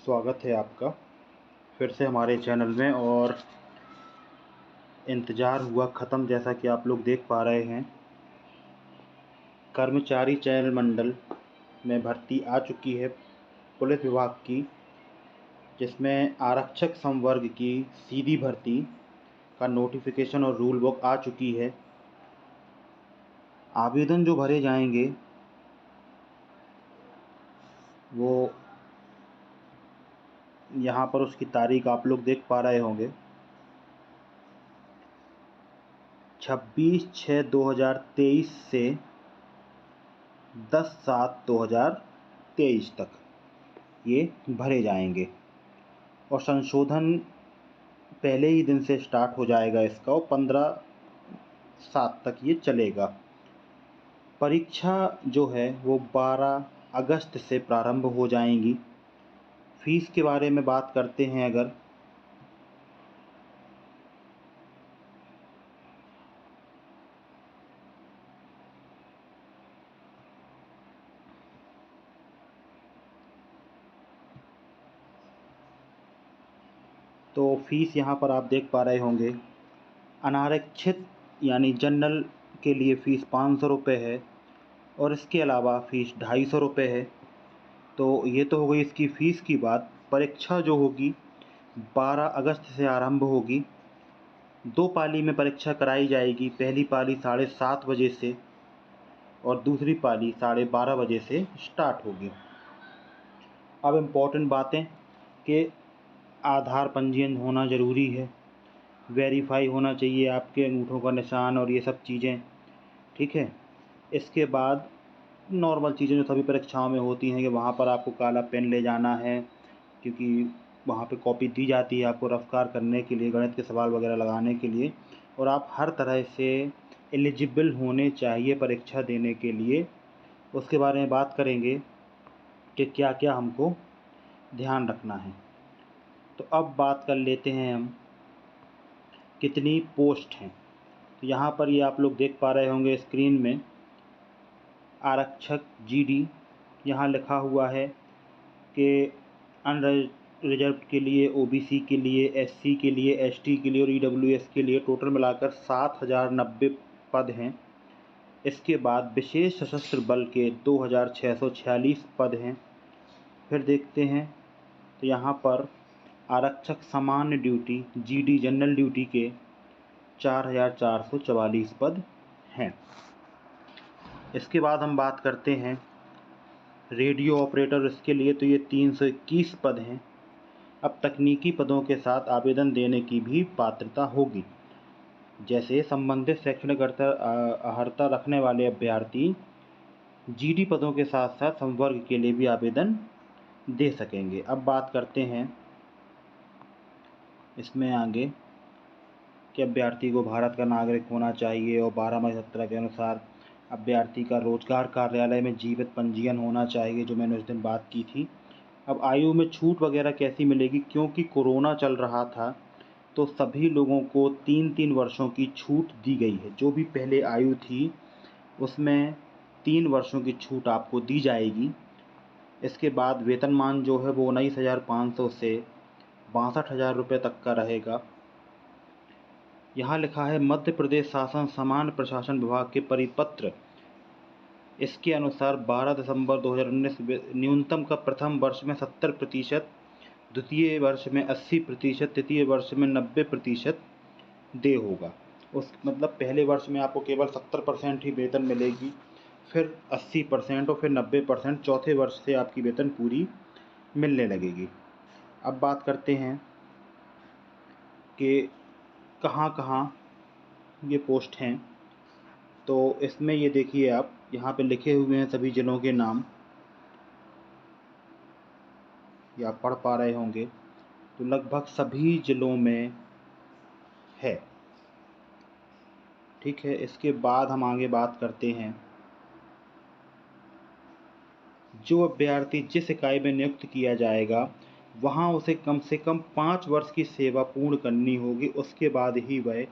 स्वागत है आपका फिर से हमारे चैनल में। और इंतज़ार हुआ ख़त्म, जैसा कि आप लोग देख पा रहे हैं। कर्मचारी चयन मंडल में भर्ती आ चुकी है पुलिस विभाग की, जिसमें आरक्षक संवर्ग की सीधी भर्ती का नोटिफिकेशन और रूल बुक आ चुकी है। आवेदन जो भरे जाएंगे वो यहाँ पर उसकी तारीख आप लोग देख पा रहे होंगे, 26/6/2023 से 10/7/2023 तक ये भरे जाएंगे। और संशोधन पहले ही दिन से स्टार्ट हो जाएगा इसका, और 15/7 तक ये चलेगा। परीक्षा जो है वो 12 अगस्त से प्रारंभ हो जाएंगी। फीस के बारे में बात करते हैं अगर, तो फीस यहाँ पर आप देख पा रहे होंगे। अनारक्षित यानी जनरल के लिए फ़ीस 500 रुपये है, और इसके अलावा फ़ीस 250 रुपये है। तो ये तो हो गई इसकी फ़ीस की बात। परीक्षा जो होगी 12 अगस्त से आरंभ होगी। 2 पाली में परीक्षा कराई जाएगी। पहली पाली 7:30 बजे से और दूसरी पाली 12:30 बजे से स्टार्ट होगी। अब इम्पोर्टेंट बातें कि आधार पंजीयन होना ज़रूरी है, वेरीफाई होना चाहिए आपके अंगूठों का निशान और ये सब चीज़ें, ठीक है। इसके बाद नॉर्मल चीज़ें जो सभी परीक्षाओं में होती हैं कि वहाँ पर आपको काला पेन ले जाना है, क्योंकि वहाँ पे कॉपी दी जाती है आपको रफ्कार करने के लिए, गणित के सवाल वगैरह लगाने के लिए। और आप हर तरह से एलिजिबल होने चाहिए परीक्षा देने के लिए। उसके बारे में बात करेंगे कि क्या क्या हमको ध्यान रखना है। तो अब बात कर लेते हैं हम कितनी पोस्ट हैं। तो यहाँ पर ये आप लोग देख पा रहे होंगे स्क्रीन में, आरक्षक जीडी यहाँ लिखा हुआ है कि अनरिजर्व के लिए, ओबीसी के लिए, एससी के लिए, एसटी के लिए और ईडब्ल्यूएस के लिए टोटल मिलाकर 7090 पद हैं। इसके बाद विशेष सशस्त्र बल के 2646 पद हैं। फिर देखते हैं तो यहाँ पर आरक्षक सामान्य ड्यूटी जीडी जनरल ड्यूटी के 4444 पद हैं। इसके बाद हम बात करते हैं रेडियो ऑपरेटर, इसके लिए तो ये 321 पद हैं। अब तकनीकी पदों के साथ आवेदन देने की भी पात्रता होगी। जैसे संबंधित शैक्षणिक अर्हता रखने वाले अभ्यर्थी जीडी पदों के साथ साथ संवर्ग के लिए भी आवेदन दे सकेंगे। अब बात करते हैं इसमें आगे कि अभ्यर्थी को भारत का नागरिक होना चाहिए और 12/17 के अनुसार अभ्यर्थी का रोजगार कार्यालय में जीवित पंजीयन होना चाहिए, जो मैंने उस दिन बात की थी। अब आयु में छूट वगैरह कैसी मिलेगी, क्योंकि कोरोना चल रहा था तो सभी लोगों को 3-3 वर्षों की छूट दी गई है। जो भी पहले आयु थी उसमें 3 वर्षों की छूट आपको दी जाएगी। इसके बाद वेतनमान जो है वो 19,500 से 62,000 रुपये तक का रहेगा। यहाँ लिखा है मध्य प्रदेश शासन सामान्य प्रशासन विभाग के परिपत्र, इसके अनुसार 12 दिसंबर 2019 न्यूनतम का प्रथम वर्ष में 70%, द्वितीय वर्ष में 80%, तृतीय वर्ष में 90% दे होगा। उस मतलब पहले वर्ष में आपको केवल 70% ही वेतन मिलेगी, फिर 80% और फिर 90% चौथे वर्ष से आपकी वेतन पूरी मिलने लगेगी। अब बात करते हैं कि कहाँ कहाँ ये पोस्ट हैं। तो इसमें ये देखिए, आप यहाँ पे लिखे हुए हैं सभी जिलों के नाम, ये आप पढ़ पा रहे होंगे। तो लगभग सभी जिलों में है, ठीक है। इसके बाद हम आगे बात करते हैं जो अभ्यर्थी जिस इकाई में नियुक्त किया जाएगा वहाँ उसे कम से कम 5 वर्ष की सेवा पूर्ण करनी होगी। उसके बाद ही वह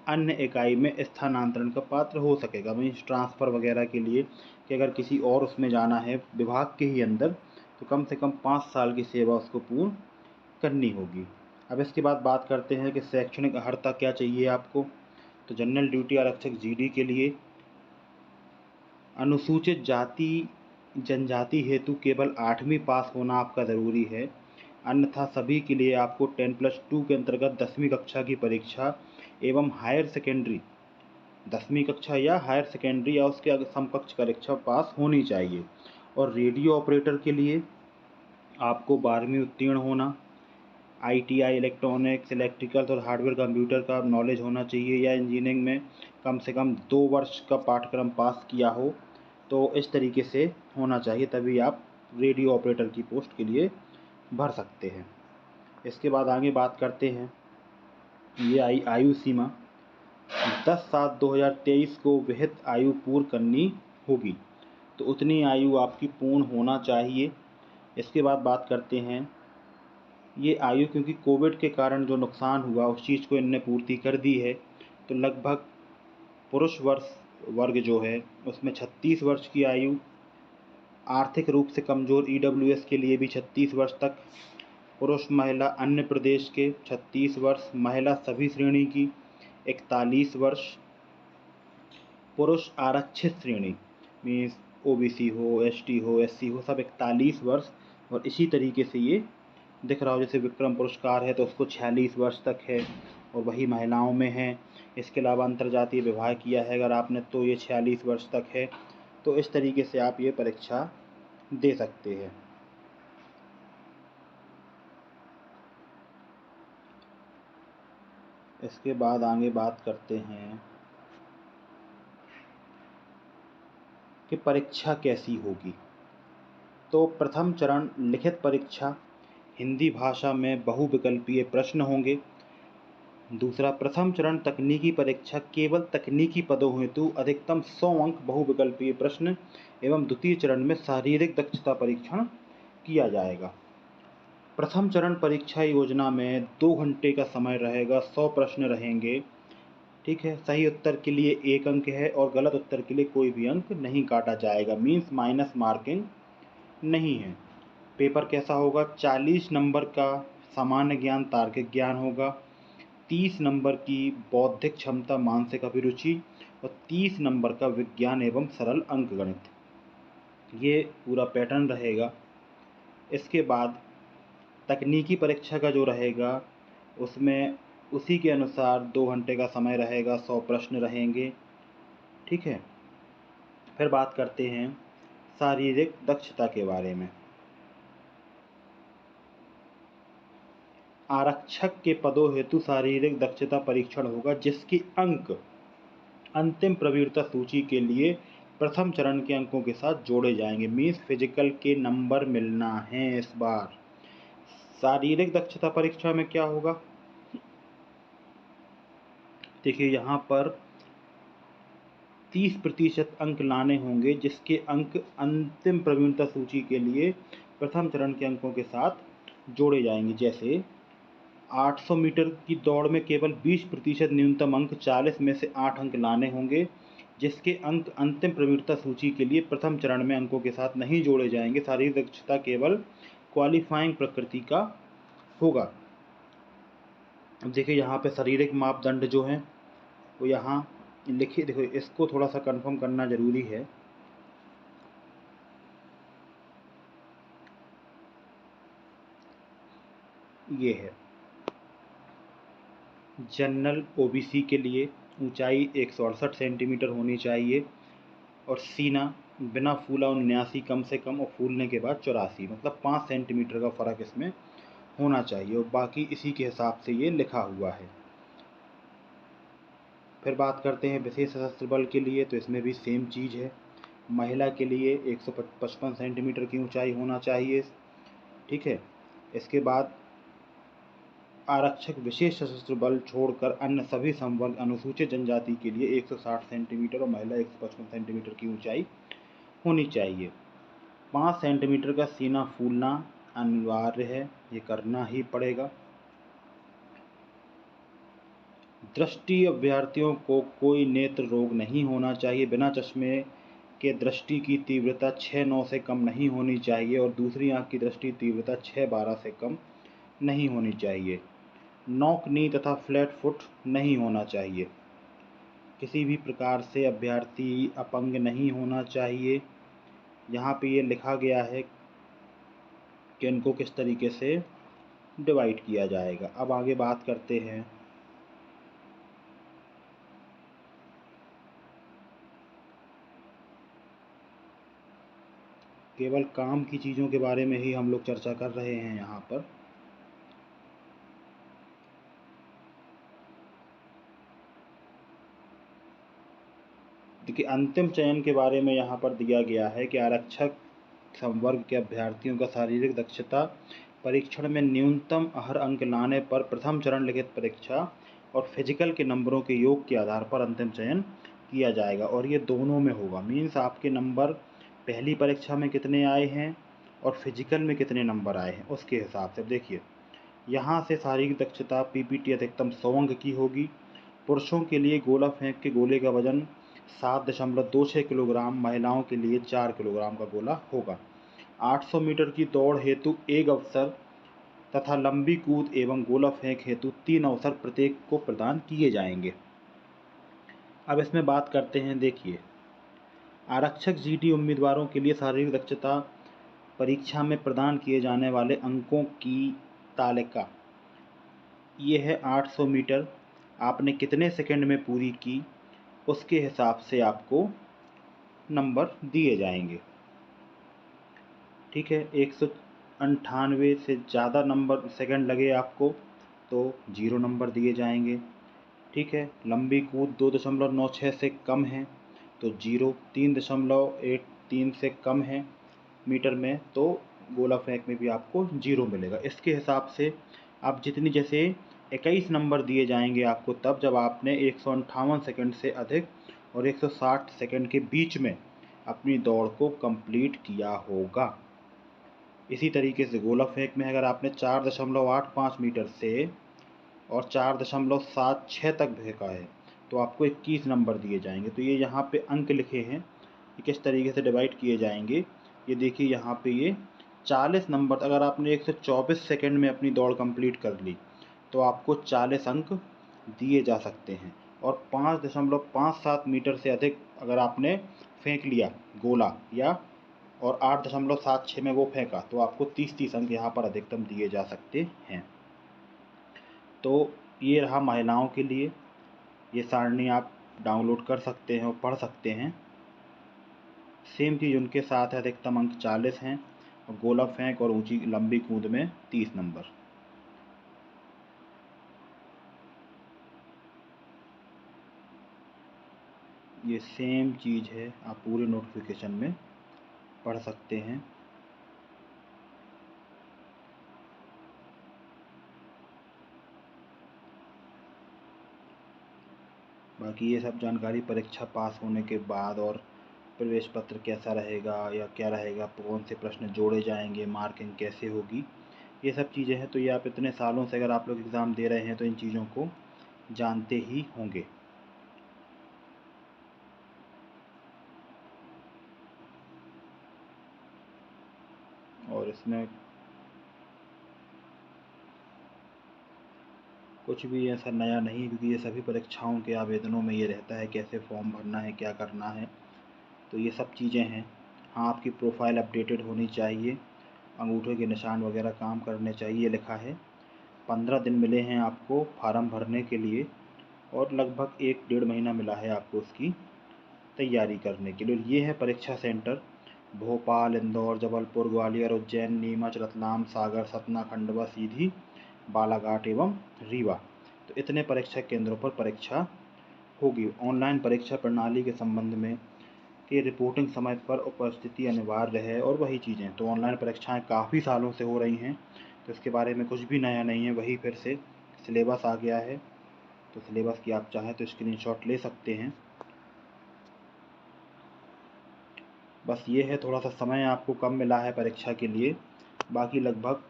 अन्य इकाई में स्थानांतरण का पात्र हो सकेगा। मीन्स ट्रांसफ़र वगैरह के लिए, कि अगर किसी और उसमें जाना है विभाग के ही अंदर, तो कम से कम 5 साल की सेवा उसको पूर्ण करनी होगी। अब इसके बाद बात करते हैं कि शैक्षणिक अर्हता क्या चाहिए आपको। तो जनरल ड्यूटी आरक्षक जीडी के लिए अनुसूचित जाति जनजाति हेतु केवल 8वीं पास होना आपका ज़रूरी है, अन्यथा सभी के लिए आपको 10+2 के अंतर्गत 10वीं कक्षा की परीक्षा एवं हायर सेकेंडरी 10वीं कक्षा या हायर सेकेंडरी या उसके समकक्ष परीक्षा पास होनी चाहिए। और रेडियो ऑपरेटर के लिए आपको 12वीं उत्तीर्ण होना, आईटीआई इलेक्ट्रॉनिक्स, इलेक्ट्रिकल और हार्डवेयर कंप्यूटर का नॉलेज होना चाहिए या इंजीनियरिंग में कम से कम 2 वर्ष का पाठ्यक्रम पास किया हो। तो इस तरीके से होना चाहिए, तभी आप रेडियो ऑपरेटर की पोस्ट के लिए भर सकते हैं। इसके बाद आगे बात करते हैं, ये आयु सीमा 10/7/2023 को विहित आयु पूर्ण करनी होगी, तो उतनी आयु आपकी पूर्ण होना चाहिए। इसके बाद बात करते हैं, ये आयु क्योंकि कोविड के कारण जो नुकसान हुआ उस चीज़ को इनने पूर्ति कर दी है, तो लगभग पुरुष वर्ग जो है उसमें 36 वर्ष की आयु, आर्थिक रूप से कमज़ोर ईडब्ल्यूएस के लिए भी 36 वर्ष तक, पुरुष महिला अन्य प्रदेश के 36 वर्ष, महिला सभी श्रेणी की 41 वर्ष, पुरुष आरक्षित श्रेणी मीन्स ओबीसी हो, एसटी हो, एससी हो, सब 41 वर्ष। और इसी तरीके से ये दिख रहा हो, जैसे विक्रम पुरस्कार है तो उसको 46 वर्ष तक है और वही महिलाओं में है। इसके अलावा अंतर्जातीय विवाह किया है अगर आपने तो ये 46 वर्ष तक है। तो इस तरीके से आप ये परीक्षा दे सकते हैं। इसके बाद आगे बात करते हैं कि परीक्षा कैसी होगी। तो प्रथम चरण लिखित परीक्षा, हिंदी भाषा में बहुविकल्पीय प्रश्न होंगे। दूसरा प्रथम चरण तकनीकी परीक्षा, केवल तकनीकी पदों हेतु अधिकतम 100 अंक बहुविकल्पीय प्रश्न एवं द्वितीय चरण में शारीरिक दक्षता परीक्षण किया जाएगा। प्रथम चरण परीक्षा योजना में 2 घंटे का समय रहेगा, 100 प्रश्न रहेंगे। ठीक है, सही उत्तर के लिए 1 अंक है और गलत उत्तर के लिए कोई भी अंक नहीं काटा जाएगा, मीन्स माइनस मार्किंग नहीं है। पेपर कैसा होगा, 40 नंबर का सामान्य ज्ञान तार्किक ज्ञान होगा, 30 नंबर की बौद्धिक क्षमता मानसिक अभिरुचि और 30 नंबर का विज्ञान एवं सरल अंकगणित, ये पूरा पैटर्न रहेगा। इसके बाद तकनीकी परीक्षा का जो रहेगा उसमें उसी के अनुसार 2 घंटे का समय रहेगा, 100 प्रश्न रहेंगे। ठीक है, फिर बात करते हैं शारीरिक दक्षता के बारे में। आरक्षक के पदों हेतु शारीरिक दक्षता परीक्षण होगा, जिसके अंक अंतिम प्रवीणता सूची के लिए प्रथम चरण के अंकों के साथ जोड़े जाएंगे, मीन्स फिजिकल के नंबर मिलना है इस बार। शारीरिक दक्षता परीक्षा में क्या होगा, देखिए यहाँ पर 30% अंक लाने होंगे, जिसके अंक अंतिम प्रवीणता सूची के लिए प्रथम चरण के अंकों के साथ जोड़े जाएंगे। जैसे 800 मीटर की दौड़ में केवल 20% न्यूनतम अंक 40 में से 8 अंक लाने होंगे, जिसके अंक अंतिम प्रवीणता सूची के लिए प्रथम चरण में अंकों के साथ नहीं जोड़े जाएंगे। शारीरिक दक्षता केवल क्वालिफाइंग प्रकृति का होगा। अब देखिए यहाँ पे शारीरिक मापदंड जो हैं वो यहाँ लिखिए, देखो इसको थोड़ा सा कंफर्म करना ज़रूरी है। ये है जनरल ओबीसी के लिए ऊंचाई 168 सेंटीमीटर होनी चाहिए और सीना बिना फूला 79 कम से कम और फूलने के बाद 84, मतलब 5 सेंटीमीटर का फ़र्क इसमें होना चाहिए और बाकी इसी के हिसाब से ये लिखा हुआ है। फिर बात करते हैं विशेष सशस्त्र बल के लिए, तो इसमें भी सेम चीज़ है। महिला के लिए 155 सेंटीमीटर की ऊंचाई होना चाहिए। ठीक है, इसके बाद आरक्षक विशेष सशस्त्र बल छोड़कर अन्य सभी संवर्ग अनुसूचित जनजाति के लिए 160 सेंटीमीटर और महिला 155 सेंटीमीटर की ऊंचाई होनी चाहिए। 5 सेंटीमीटर का सीना फूलना अनिवार्य है, ये करना ही पड़ेगा। दृष्टि अभ्यर्थियों को कोई नेत्र रोग नहीं होना चाहिए, बिना चश्मे के दृष्टि की तीव्रता 6/9 से कम नहीं होनी चाहिए और दूसरी आंख की दृष्टि तीव्रता 6/12 से कम नहीं होनी चाहिए। नॉक नी तथा फ्लैट फुट नहीं होना चाहिए। किसी भी प्रकार से अभ्यर्थी अपंग नहीं होना चाहिए। यहाँ पे ये लिखा गया है कि इनको किस तरीके से डिवाइड किया जाएगा। अब आगे बात करते हैं केवल काम की चीज़ों के बारे में ही हम लोग चर्चा कर रहे हैं यहाँ पर। देखिए, अंतिम चयन के बारे में यहाँ पर दिया गया है कि आरक्षक संवर्ग के अभ्यर्थियों का शारीरिक दक्षता परीक्षण में न्यूनतम हर अंक लाने पर प्रथम चरण लिखित परीक्षा और फिजिकल के नंबरों के योग के आधार पर अंतिम चयन किया जाएगा और ये दोनों में होगा। मीन्स आपके नंबर पहली परीक्षा में कितने आए हैं और फिजिकल में कितने नंबर आए हैं उसके हिसाब से। देखिए, यहाँ से शारीरिक दक्षता पीपीटी अधिकतम 100 अंक की होगी। पुरुषों के लिए गोला फेंक के गोले का वजन 7.26 किलोग्राम, महिलाओं के लिए 4 किलोग्राम का गोला होगा। 800 मीटर की दौड़ हेतु एक अवसर तथा लंबी कूद एवं गोला फेंक हेतु 3 अवसर प्रत्येक को प्रदान किए जाएंगे। अब इसमें बात करते हैं। देखिए, आरक्षक जीडी उम्मीदवारों के लिए शारीरिक दक्षता परीक्षा में प्रदान किए जाने वाले अंकों की तालिका ये है। 800 मीटर आपने कितने सेकंड में पूरी की उसके हिसाब से आपको नंबर दिए जाएंगे। ठीक है, 198 से ज़्यादा नंबर सेकंड लगे आपको तो 0 नंबर दिए जाएंगे। ठीक है, लंबी कूद 2.96 से कम है तो 0, 3.13 से कम है मीटर में तो गोला फेंक में भी आपको 0 मिलेगा। इसके हिसाब से आप जितनी, जैसे 21 नंबर दिए जाएंगे आपको तब जब आपने 158 सेकंड से अधिक और 160 सेकंड के बीच में अपनी दौड़ को कंप्लीट किया होगा। इसी तरीके से गोला फेंक में अगर आपने 4.85 मीटर से और 4.76 तक फेंका है तो आपको 21 नंबर दिए जाएंगे। तो ये यहाँ पे अंक लिखे हैं कि किस तरीके से डिवाइड किए जाएंगे। ये देखिए, यहाँ पे ये 40 नंबर, अगर आपने 124 सेकंड में अपनी दौड़ कंप्लीट कर ली तो आपको 40 अंक दिए जा सकते हैं और 5.57 मीटर से अधिक अगर आपने फेंक लिया गोला या और 8.76 में वो फेंका तो आपको 30 अंक यहाँ पर अधिकतम दिए जा सकते हैं। तो ये रहा महिलाओं के लिए। ये सारणी आप डाउनलोड कर सकते हैं और पढ़ सकते हैं। सेम चीज़ उनके साथ है, अधिकतम अंक 40 हैं और गोला फेंक और ऊंची लंबी कूद में 30 नंबर। ये सेम चीज़ है, आप पूरे नोटिफिकेशन में पढ़ सकते हैं। बाकी ये सब जानकारी परीक्षा पास होने के बाद और प्रवेश पत्र कैसा रहेगा या क्या रहेगा, कौन से प्रश्न जोड़े जाएंगे, मार्किंग कैसे होगी, ये सब चीज़ें हैं। तो ये आप इतने सालों से अगर आप लोग एग्ज़ाम दे रहे हैं तो इन चीज़ों को जानते ही होंगे। और इसमें कुछ भी ऐसा नया नहीं, क्योंकि ये सभी परीक्षाओं के आवेदनों में ये रहता है कैसे फॉर्म भरना है, क्या करना है। तो ये सब चीज़ें हैं। हाँ, आपकी प्रोफाइल अपडेटेड होनी चाहिए, अंगूठे के निशान वगैरह काम करने चाहिए लिखा है। 15 दिन मिले हैं आपको फार्म भरने के लिए और लगभग 1-1.5 महीना मिला है आपको उसकी तैयारी करने के लिए। ये है परीक्षा सेंटर: भोपाल, इंदौर, जबलपुर, ग्वालियर, उज्जैन, नीमच, रतलाम, सागर, सतना, खंडवा, सीधी, बालाघाट एवं रीवा। तो इतने परीक्षा केंद्रों पर परीक्षा होगी। ऑनलाइन परीक्षा प्रणाली के संबंध में कि रिपोर्टिंग समय पर उपस्थिति अनिवार्य है और वही चीज़ें। तो ऑनलाइन परीक्षाएं काफ़ी सालों से हो रही हैं तो इसके बारे में कुछ भी नया नहीं है, वही फिर से सिलेबस आ गया है। तो सिलेबस की आप चाहें तो स्क्रीनशॉट ले सकते हैं। बस ये है, थोड़ा सा समय आपको कम मिला है परीक्षा के लिए, बाकी लगभग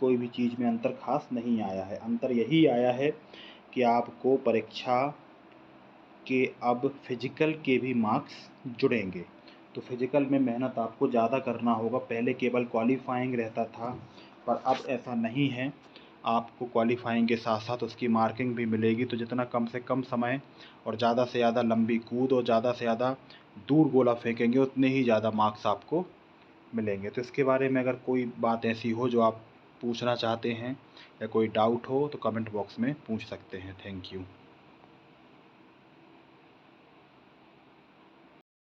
कोई भी चीज़ में अंतर खास नहीं आया है। अंतर यही आया है कि आपको परीक्षा के अब फिजिकल के भी मार्क्स जुड़ेंगे। तो फिज़िकल में मेहनत आपको ज़्यादा करना होगा। पहले केवल क्वालिफ़ाइंग रहता था, पर अब ऐसा नहीं है। आपको क्वालिफ़ाइंग के साथ साथ उसकी मार्किंग भी मिलेगी। तो जितना कम से कम समय और ज़्यादा से ज़्यादा लंबी कूद और ज़्यादा से ज़्यादा दूर गोला फेंकेंगे, उतने ही ज़्यादा मार्क्स आपको मिलेंगे। तो इसके बारे में अगर कोई बात ऐसी हो जो आप पूछना चाहते हैं या कोई डाउट हो तो कमेंट बॉक्स में पूछ सकते हैं। Thank you.